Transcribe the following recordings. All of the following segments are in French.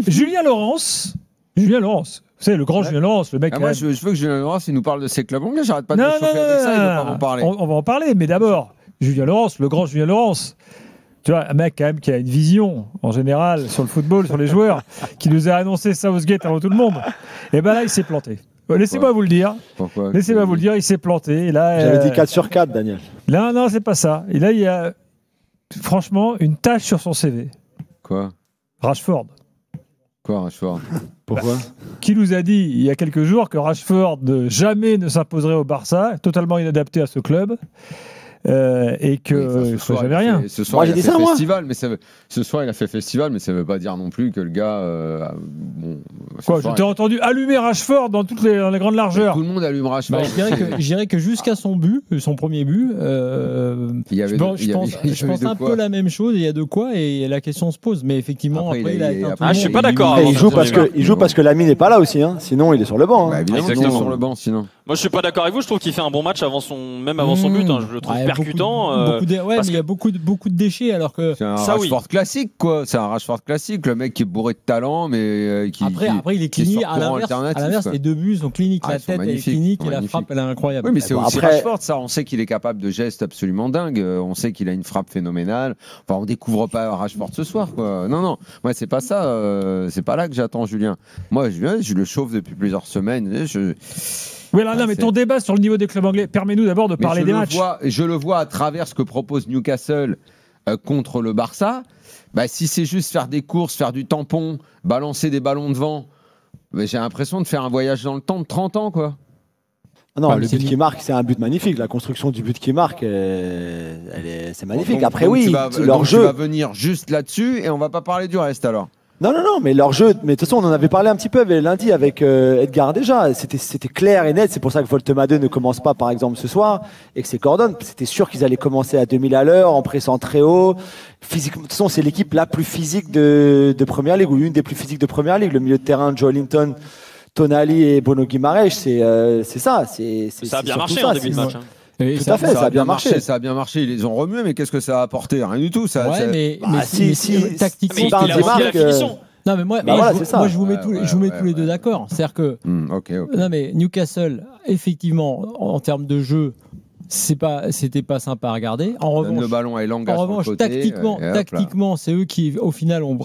Julien Laurence. Julien Laurence. Vous savez, le grand Julien Laurence, le mec. Moi, je veux que Julien Laurence il nous parle de ses clubs anglais. J'arrête pas de me chauffer avec ça. Il ne veut pas m'en parler. On va en parler, mais d'abord, Julien Laurence, le grand Julien Laurence. Tu vois, un mec quand même qui a une vision en général sur le football, sur les joueurs, qui nous a annoncé Southgate avant tout le monde. Et ben là, il s'est planté. Laissez-moi vous le dire. Pourquoi Laissez-moi vous le dire, il s'est planté. Et là, j'avais dit 4 sur 4, Daniel. Là, non, c'est pas ça. Et là, il y a franchement une tache sur son CV. Quoi Rashford. Quoi, Rashford? Pourquoi? Qui nous a dit il y a quelques jours que Rashford jamais ne s'imposerait au Barça, totalement inadapté à ce club. Et que ce soir, jamais rien. Ce soir, moi, il a fait festival, mais ce soir, il a fait festival, mais ça ne veut pas dire non plus que le gars. Quoi, je t'ai entendu allumer Rashford dans dans les grandes largeurs. Tout le monde allume Rashford. Je dirais que jusqu'à son premier but, je pense un peu la même chose. Il y a de quoi et la question se pose. Mais effectivement, après il a été un peu. Je suis pas d'accord. Il joue parce que Lamine n'est pas là aussi. Hein. Sinon, il est sur le banc. Bah, évidemment, il est sur le banc, sinon. Moi, je suis pas d'accord avec vous. Je trouve qu'il fait un bon match avant son but. Je le trouve percutant. Mais il y a beaucoup de déchets alors que. C'est un Rashford classique, quoi. C'est un Rashford classique. Le mec qui est bourré de talent, mais qui. Après, il est clinique. À l'inverse, les deux buts sont cliniques. La tête est clinique et la frappe, elle est incroyable. Oui, mais c'est aussi Rashford, ça. On sait qu'il est capable de gestes absolument dingues. On sait qu'il a une frappe phénoménale. Enfin, on découvre pas Rashford ce soir, quoi. Non. Moi, c'est pas ça. C'est pas là que j'attends Julien. Moi, je le chauffe depuis plusieurs semaines. Oui, non, mais ton débat sur le niveau des clubs anglais, permets-nous d'abord de parler des matchs. Je le vois à travers ce que propose Newcastle contre le Barça. Bah, si c'est juste faire des courses, faire du tampon, balancer des ballons devant, j'ai l'impression de faire un voyage dans le temps de 30 ans, quoi. Non, le but qui marque, c'est un but magnifique. La construction du but qui marque, c'est magnifique. Après, oui, leur jeu. Tu vas venir juste là-dessus et on va pas parler du reste alors. Non, mais leur jeu, mais de toute façon, on en avait parlé un petit peu lundi avec Edgar déjà. C'était clair et net. C'est pour ça que Voltema 2 ne commence pas, par exemple, ce soir, et que c'est Gordon. C'était sûr qu'ils allaient commencer à 2000 à l'heure, en pressant très haut. Physiquement, de toute façon, c'est l'équipe la plus physique de Première Ligue, ou une des plus physiques de Première Ligue. Le milieu de terrain, Joe Linton, Tonali et Bruno Guimaraes, c'est ça. Ça a bien marché en début de match. Tout à fait, ça a bien marché. Ça a bien marché, ils les ont remués, mais qu'est-ce que ça a apporté? Rien du tout. Mais tactiquement, il a la finition. Non mais moi je vous mets tous les deux d'accord. C'est-à-dire que non mais Newcastle effectivement en termes de jeu c'était pas sympa à regarder. En revanche, le ballon à Elanga sur le côté, tactiquement, c'est eux qui au final en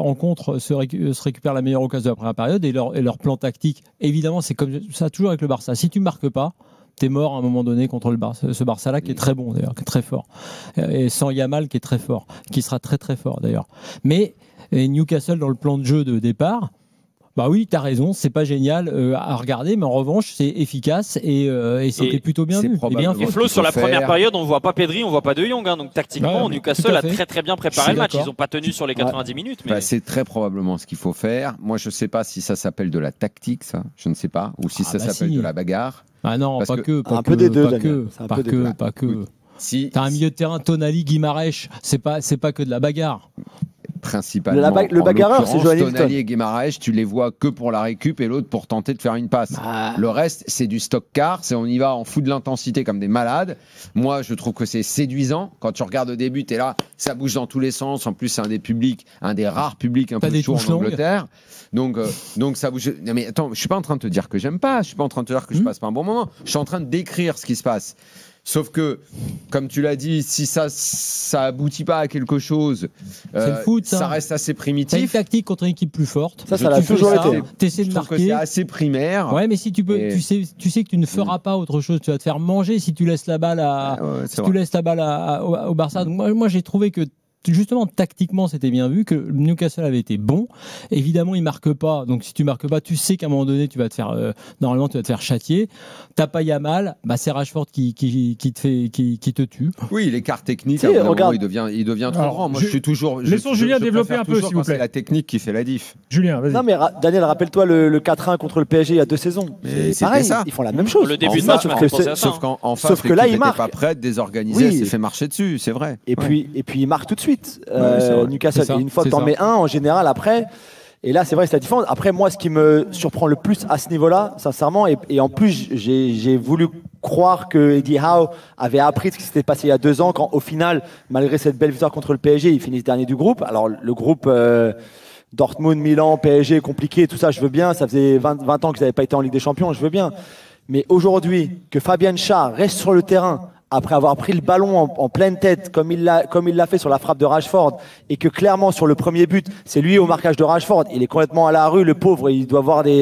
rencontre se récupèrent la meilleure occasion de la première période et leur plan tactique. Évidemment, c'est comme ça toujours avec le Barça. Si tu marques pas, t'es mort à un moment donné contre le Barça, ce Barça-là qui est très bon d'ailleurs, qui est très fort, et sans Yamal qui est très fort, qui sera très très fort d'ailleurs. Mais Newcastle dans le plan de jeu de départ, bah oui, t'as raison, c'est pas génial à regarder, mais en revanche c'est efficace et c'était plutôt bien vu. Et Flo, sur la première période, on voit pas Pedri, on voit pas De Jong, donc tactiquement Newcastle a très bien préparé le match. Ils ont pas tenu sur les 90 minutes. Mais... c'est très probablement ce qu'il faut faire. Moi, je sais pas si ça s'appelle de la tactique, ça, je ne sais pas, ou si ça s'appelle de la bagarre. Ah non, pas que. Un peu des deux, pas que. Si t'as un milieu de terrain, Tonali, Guimaraes, c'est pas que de la bagarre. Principalement. Le bagarreur, c'est Joe Linton. Tonali et Guimaraes, tu les vois que pour la récup et l'autre pour tenter de faire une passe. Le reste, c'est du stock car, on y va en fout de l'intensité comme des malades. Moi, je trouve que c'est séduisant. Quand tu regardes au début, t'es là, ça bouge dans tous les sens. En plus, c'est un des rares publics un peu chaud en Angleterre. Donc ça bouge. Non mais attends, je suis pas en train de te dire que j'aime pas. Je suis pas en train de te dire que je passe pas un bon moment. Je suis en train de décrire ce qui se passe. Sauf que, comme tu l'as dit, si ça aboutit pas à quelque chose, c'est le foot, ça reste assez primitif. C'est une tactique contre une équipe plus forte. Ça l'a toujours été. T'essaies de marquer. C'est assez primaire. Ouais, mais si tu peux, tu sais que tu ne feras pas autre chose. Tu vas te faire manger si tu laisses la balle au Barça. Donc moi, j'ai trouvé que justement tactiquement c'était bien vu, que Newcastle avait été bon. Évidemment il marque pas, donc si tu marques pas, tu sais qu'à un moment donné tu vas te faire normalement tu vas te faire châtier. T'as pas Yamal, c'est Rashford qui te tue. Oui, l'écart technique à un moment, il devient trop grand. Moi je suis toujours laissons Julien développer un peu s'il vous plaît. C'est la technique qui fait la diff. Julien, vas-y. Non mais Daniel, rappelle-toi le 4-1 contre le PSG il y a 2 saisons. C'est pareil, ça. Ils font la même chose. Le début de match, sauf que là il marque pas prête, désorganisée, elle s'est fait marcher dessus, c'est vrai. Et puis il marque tout de suite. Newcastle, et une fois que tu en mets un, en général, après, et là, c'est vrai, c'est la différence. Après, moi, ce qui me surprend le plus à ce niveau-là, sincèrement, et en plus, j'ai voulu croire que Eddie Howe avait appris ce qui s'était passé il y a 2 ans, quand au final, malgré cette belle victoire contre le PSG, ils finissent dernier du groupe. Alors, le groupe Dortmund, Milan, PSG, compliqué, tout ça, je veux bien. Ça faisait 20 ans qu'ils n'avaient pas été en Ligue des Champions, je veux bien. Mais aujourd'hui, que Fabien Schär reste sur le terrain après avoir pris le ballon en pleine tête, comme il l'a fait sur la frappe de Rashford, et que clairement sur le premier but, c'est lui au marquage de Rashford, il est complètement à la rue, le pauvre, il doit avoir des...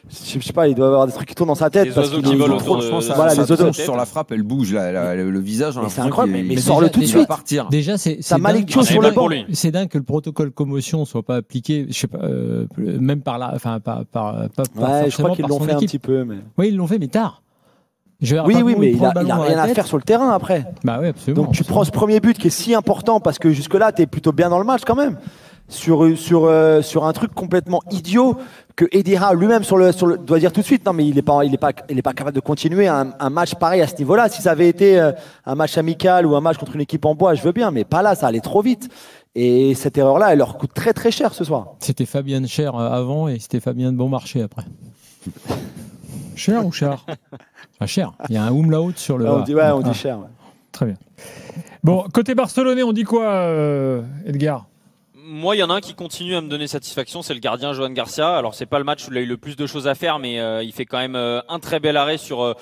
je sais pas, il doit avoir des trucs qui tournent dans sa tête. Les oiseaux qui volent autour de... Voilà, les oiseaux. Sur la frappe, elle bouge, le visage. C'est incroyable, mais sors-le tout de suite. Déjà, c'est Malik Thiaw sur le banc. C'est dingue que le protocole commotion soit pas appliqué, je sais pas, même par là, enfin, ouais, je crois qu'ils l'ont fait un petit peu. Mais... Oui, ils l'ont fait, mais tard. Oui, mais il a rien à faire sur le terrain après. Bah oui, absolument. Donc tu prends ce premier but qui est si important parce que jusque-là, tu es plutôt bien dans le match quand même. Sur un truc complètement idiot que Eddie Howe lui-même doit dire tout de suite. Non, mais il est pas capable de continuer un match pareil à ce niveau-là. Si ça avait été un match amical ou un match contre une équipe en bois, je veux bien, mais pas là, ça allait trop vite. Et cette erreur-là, elle leur coûte très très cher ce soir. C'était Fabien Schär avant et c'était Fabien de Bonmarché après. Cher ou Char? Cher. Il y a un umlaut sur le. On dit cher. Ouais. Très bien. Bon, côté barcelonais, on dit quoi, Edgar? Moi, il y en a un qui continue à me donner satisfaction, c'est le gardien Johan Garcia. Alors, c'est pas le match où il a eu le plus de choses à faire, mais il fait quand même un très bel arrêt sur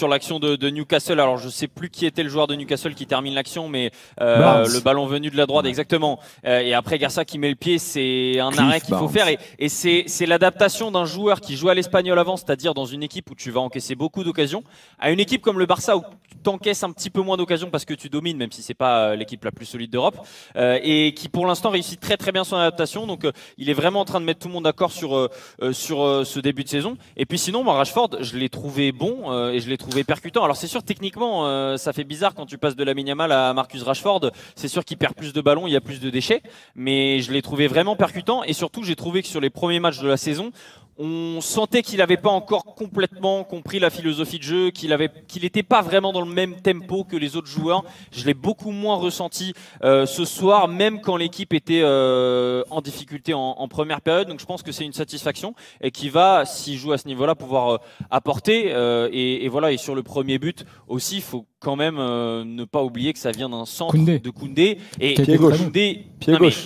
l'action de Newcastle. Alors, je sais plus qui était le joueur de Newcastle qui termine l'action, mais le ballon venu de la droite, exactement. Et après, Garcia qui met le pied, c'est un arrêt qu'il faut faire. Et c'est l'adaptation d'un joueur qui joue à l'Espagnol avant, c'est-à-dire dans une équipe où tu vas encaisser beaucoup d'occasions, à une équipe comme le Barça où tu t'encaisses un petit peu moins d'occasions parce que tu domines, même si c'est pas l'équipe la plus solide d'Europe, et qui pour l'instant réussit très très bien son adaptation. Donc il est vraiment en train de mettre tout le monde d'accord sur ce début de saison. Et puis sinon, moi, Rashford, je l'ai trouvé bon et je l'ai trouvé percutant. Alors c'est sûr, techniquement, ça fait bizarre quand tu passes de Lamine Yamal à Marcus Rashford. C'est sûr qu'il perd plus de ballons, il y a plus de déchets, mais je l'ai trouvé vraiment percutant. Et surtout, j'ai trouvé que sur les premiers matchs de la saison, on sentait qu'il n'avait pas encore complètement compris la philosophie de jeu, qu'il n'était pas vraiment dans le même tempo que les autres joueurs. Je l'ai beaucoup moins ressenti ce soir, même quand l'équipe était en difficulté en première période. Donc je pense que c'est une satisfaction et qui va, s'il joue à ce niveau-là, pouvoir apporter. Et voilà. Et sur le premier but aussi, il faut quand même ne pas oublier que ça vient d'un centre de Koundé. Et pied gauche.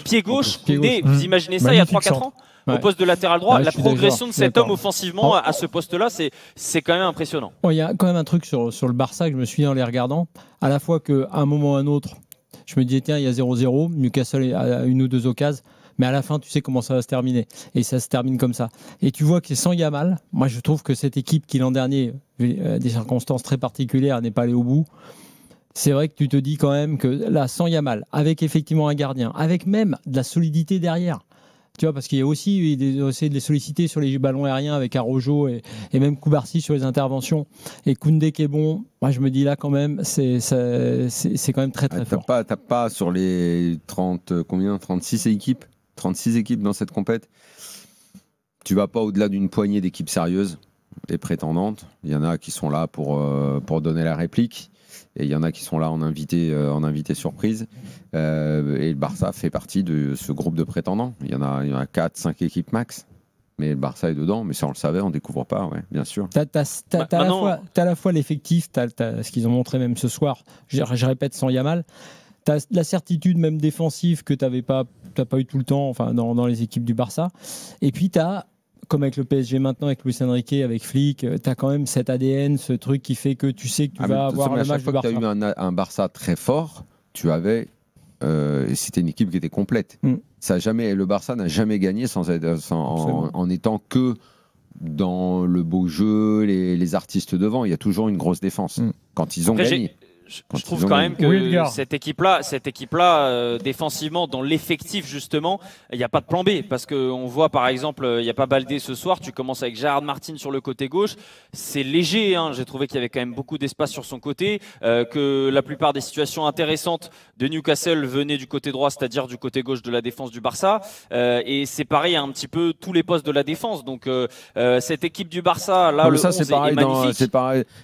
Pied gauche. Koundé, vous imaginez ça il y a 3-4 ans? Au poste de latéral droit, la progression de cet homme offensivement à ce poste-là, c'est quand même impressionnant. Il y a quand même un truc sur le Barça que je me suis dit en les regardant, à la fois qu'à un moment ou à un autre, je me disais tiens, il y a 0-0, Newcastle a une ou deux occasions, mais à la fin, tu sais comment ça va se terminer. Et ça se termine comme ça. Et tu vois que sans Yamal, moi je trouve que cette équipe qui l'an dernier, des circonstances très particulières, n'est pas allée au bout. C'est vrai que tu te dis quand même que là, sans Yamal, avec effectivement un gardien, avec même de la solidité derrière, tu vois, parce qu'il y a aussi essayé de les solliciter sur les ballons aériens avec Araujo et même Koubarsi sur les interventions. Et Koundé qui est bon, moi je me dis là quand même, c'est quand même très très fort. T'as pas sur les 36 équipes dans cette compète. Tu vas pas au-delà d'une poignée d'équipes sérieuses et prétendantes. Il y en a qui sont là pour donner la réplique. Et il y en a qui sont là en invité surprise. Et le Barça fait partie de ce groupe de prétendants. Il y en a 4-5 équipes max. Mais le Barça est dedans. Mais ça, on le savait, on ne découvre pas, ouais, bien sûr. T'as à la fois l'effectif, t'as ce qu'ils ont montré même ce soir, je répète, sans Yamal. T'as la certitude même défensive que t'as pas eu tout le temps enfin, dans les équipes du Barça. Et puis t'as, comme avec le PSG maintenant, avec Luis Enrique, avec Flick, tu as quand même cet ADN, ce truc qui fait que tu sais que tu vas avoir le match du Barça. À chaque fois que tu as eu un Barça très fort, tu avais... c'était une équipe qui était complète. Le Barça n'a jamais gagné en étant que dans le beau jeu, les artistes devant. Il y a toujours une grosse défense. Quand ils ont gagné. Je trouve quand même que cette équipe-là, défensivement, dans l'effectif justement, il n'y a pas de plan B. Parce qu'on voit par exemple, il n'y a pas Baldé ce soir, tu commences avec Gérard Martin sur le côté gauche. C'est léger, hein. J'ai trouvé qu'il y avait quand même beaucoup d'espace sur son côté, que la plupart des situations intéressantes de Newcastle venaient du côté droit, c'est-à-dire du côté gauche de la défense du Barça. Et c'est pareil à un petit peu tous les postes de la défense. Donc cette équipe du Barça, là, le 11 est magnifique.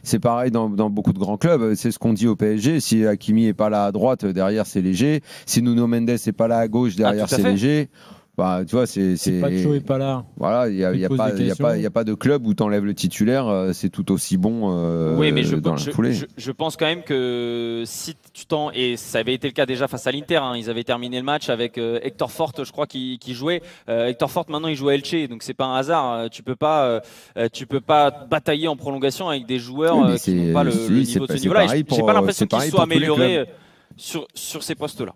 C'est pareil dans beaucoup de grands clubs. C'est ce qu'on dit au PSG, si Hakimi n'est pas là à droite, derrière c'est léger. Si Nuno Mendes n'est pas là à gauche, derrière c'est léger. Bah, tu vois, c'est Pacho est pas là. Voilà, il n'y a pas de club où tu enlèves le titulaire, c'est tout aussi bon oui, mais dans la foulée. Je pense quand même que si tu t'en. Et ça avait été le cas déjà face à l'Inter, hein, ils avaient terminé le match avec Hector Fort, je crois, qui jouait. Hector Fort, maintenant, il joue à Elche, donc c'est pas un hasard. Tu peux pas batailler en prolongation avec des joueurs qui n'ont pas le niveau de ce niveau-là. J'ai pas l'impression qu'ils soient améliorés sur ces postes-là.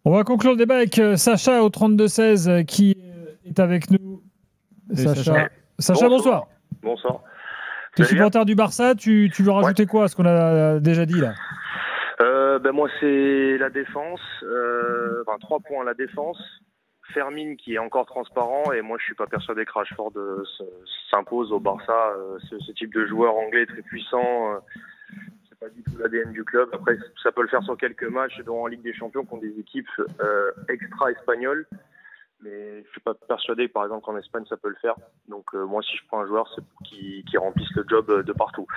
On va conclure le débat avec Sacha au 32-16 qui est avec nous. Sacha, bonsoir. Bonsoir. Tu es supporter du Barça, tu veux rajouter quoi à ce qu'on a déjà dit là? Moi, c'est la défense. 3 points, la défense. Fermin qui est encore transparent, et moi je suis pas persuadé que Rashford s'impose au Barça. Ce type de joueur anglais très puissant, c'est pas du tout l'ADN du club. Après, ça peut le faire sur quelques matchs, dont en Ligue des Champions, contre des équipes extra espagnoles. Mais je suis pas persuadé, par exemple, qu'en Espagne ça peut le faire. Donc moi, si je prends un joueur, c'est pour qu'il remplisse le job de partout.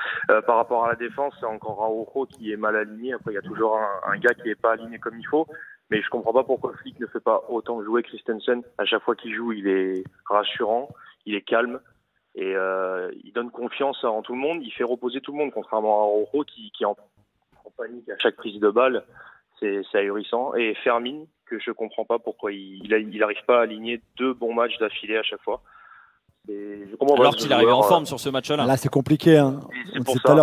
Par rapport à la défense, c'est encore Araujo qui est mal aligné. Après, il y a toujours un gars qui est pas aligné comme il faut. Mais je comprends pas pourquoi Flick ne fait pas autant jouer Christensen. À chaque fois qu'il joue, il est rassurant, il est calme et il donne confiance en tout le monde. Il fait reposer tout le monde, contrairement à Araujo qui est en panique à chaque prise de balle. C'est ahurissant. Et Fermin, que je comprends pas pourquoi il arrive pas à aligner 2 bons matchs d'affilée à chaque fois. Alors qu'il arrivait en forme sur ce match-là. Là, c'est compliqué. Hein. C'est pour ça,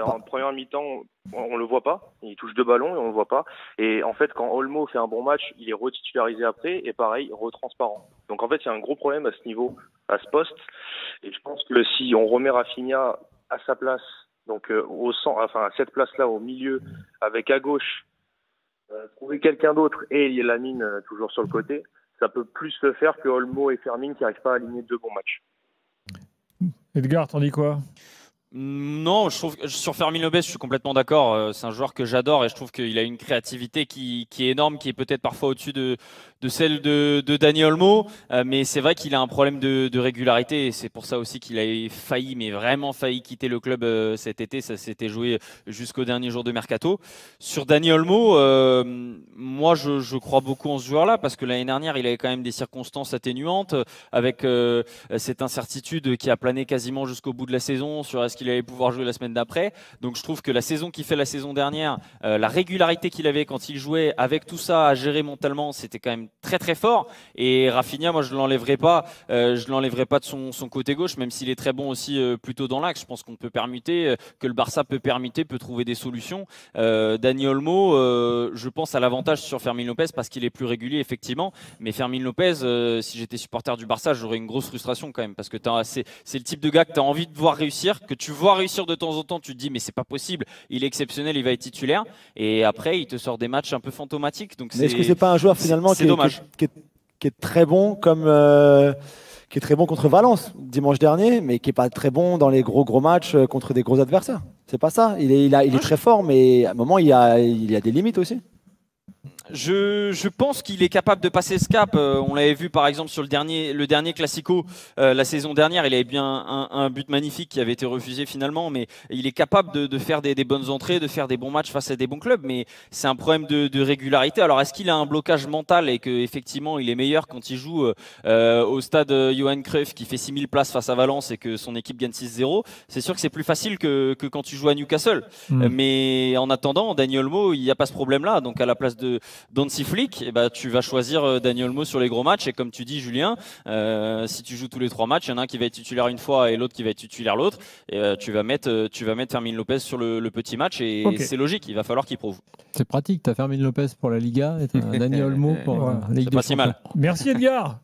en première mi-temps, on le voit pas. Il touche 2 ballons et on le voit pas. Et en fait, quand Olmo fait un bon match, il est retitularisé après et pareil, retransparent. Donc en fait, il y a un gros problème à ce niveau, à ce poste. Et je pense que si on remet Rafinha à sa place, donc à cette place-là au milieu, avec à gauche, trouver quelqu'un d'autre et Lamine toujours sur le côté, ça peut plus le faire que Olmo et Fermin qui n'arrivent pas à aligner 2 bons matchs. Edgar, t'en dis quoi? Non, je trouve que sur Fermin Lopez, je suis complètement d'accord. C'est un joueur que j'adore et je trouve qu'il a une créativité qui est énorme, qui est peut-être parfois au-dessus de celle de Dani Olmo. Mais c'est vrai qu'il a un problème de régularité et c'est pour ça aussi qu'il a failli, mais vraiment failli quitter le club cet été. Ça s'était joué jusqu'au dernier jour de Mercato. Sur Dani Olmo, moi je crois beaucoup en ce joueur-là parce que l'année dernière, il avait quand même des circonstances atténuantes avec cette incertitude qui a plané quasiment jusqu'au bout de la saison sur est-ce qu'il allait pouvoir jouer la semaine d'après. Donc je trouve que la saison qu'il fait la saison dernière, la régularité qu'il avait quand il jouait, avec tout ça à gérer mentalement, c'était quand même très très fort. Et Rafinha, moi je l'enlèverai pas de son côté gauche, même s'il est très bon aussi plutôt dans l'axe. Je pense qu'on peut permuter, que le Barça peut trouver des solutions. Dani Olmo, je pense à l'avantage sur Fermin Lopez parce qu'il est plus régulier effectivement. Mais Fermin Lopez, si j'étais supporter du Barça, j'aurais une grosse frustration quand même parce que c'est le type de gars que tu as envie de voir réussir, que tu vois réussir de temps en temps, tu te dis mais c'est pas possible, il est exceptionnel, il va être titulaire et après il te sort des matchs un peu fantomatiques. Donc est-ce que c'est pas un joueur finalement qui est très bon comme qui est très bon contre Valence dimanche dernier, mais qui est pas très bon dans les gros matchs contre des gros adversaires? C'est pas ça. Il est très fort, mais à un moment il y a des limites aussi. Je pense qu'il est capable de passer ce cap. On l'avait vu par exemple sur le dernier Classico la saison dernière. Il avait bien un but magnifique qui avait été refusé finalement, mais il est capable de faire des bonnes entrées, de faire des bons matchs face à des bons clubs. Mais c'est un problème de régularité. Alors est-ce qu'il a un blocage mental et qu'effectivement il est meilleur quand il joue au stade Johan Cruyff qui fait 6000 places face à Valence et que son équipe gagne 6-0? C'est sûr que c'est plus facile que quand tu joues à Newcastle. Mais en attendant, Dani Olmo, il n'y a pas ce problème-là. Donc à la place de Hansi Flick, tu vas choisir Dani Olmo sur les gros matchs et comme tu dis Julien, si tu joues tous les 3 matchs, il y en a un qui va être titulaire une fois et l'autre qui va être titulaire l'autre et tu vas mettre Fermin Lopez sur le petit match et c'est logique, il va falloir qu'il prouve. C'est pratique, tu as Fermin Lopez pour la Liga et tu as Dani Olmo pour la Ligue des Champions. C'est pas si mal. Merci Edgar.